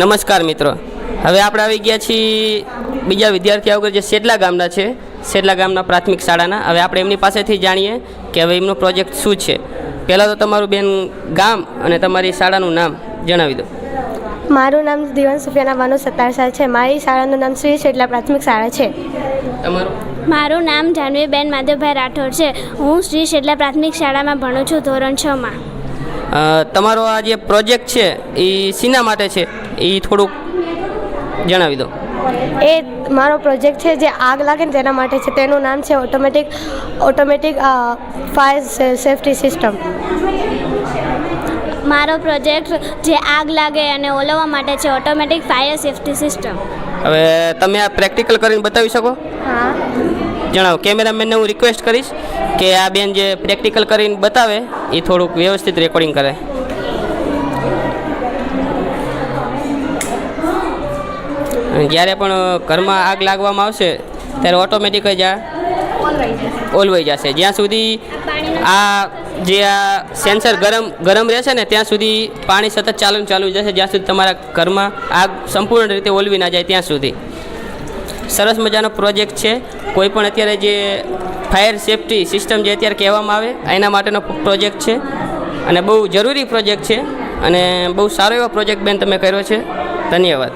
નમસ્કાર મિત્રો, હવે આપણે આવી ગયા છીએ બીજા વિદ્યાર્થીઓ વગર જે સેટલા ગામના છે, સેટલા ગામના પ્રાથમિક શાળાના. હવે આપણે એમની પાસેથી જાણીએ કે હવે એમનો પ્રોજેક્ટ શું છે. પહેલાં તો તમારું બેન ગામ અને તમારી શાળાનું નામ જણાવી દો. મારું નામ દિવાન સુફિયાના બાનુ સત્તાર છે. મારી શાળાનું નામ શ્રી સેટલા પ્રાથમિક શાળા છે. તમારું? મારું નામ જાનવીબેન માધવભાઈ રાઠોડ છે. હું શ્રી સેટલા પ્રાથમિક શાળામાં ભણું છું, ધોરણ 6માં. તમારો આ જે પ્રોજેક્ટ છે એ શીના માટે છે એ થોડુંક જણાવી દો. એ મારો પ્રોજેક્ટ છે જે આગ લાગે ને તેના માટે છે. તેનું નામ છે ઓટોમેટિક ફાયર સેફ્ટી સિસ્ટમ. મારો પ્રોજેક્ટ જે આગ લાગે અને ઓલવવા માટે છે, ઓટોમેટિક ફાયર સેફ્ટી સિસ્ટમ. હવે તમે આ પ્રેક્ટિકલ કરીને બતાવી શકો? હા. જણાવો. કેમેરામેનને હું રિક્વેસ્ટ કરીશ કે આ બેન જે પ્રેક્ટિકલ કરીને બતાવે એ થોડુંક વ્યવસ્થિત રેકોર્ડિંગ કરે. જ્યારે પણ ઘરમાં આગ લાગવામાં આવશે ત્યારે ઓટોમેટિક જ આ ઓલવાઈ જશે. જ્યાં સુધી આ જે આ સેન્સર ગરમ રહેશે ને ત્યાં સુધી પાણી સતત ચાલુ જશે, જ્યાં સુધી તમારા ઘરમાં આગ સંપૂર્ણ રીતે ઓલવી ના જાય ત્યાં સુધી. સરસ મજાનો પ્રોજેક્ટ છે. કોઈ પણ અત્યારે જે ફાયર સેફ્ટી સિસ્ટમ જે અત્યારે કહેવામાં આવે એના માટેનો પ્રોજેક્ટ છે અને બહુ જરૂરી પ્રોજેક્ટ છે અને બહુ સારો એવો પ્રોજેક્ટ બેન તમે કર્યો છે. ધન્યવાદ.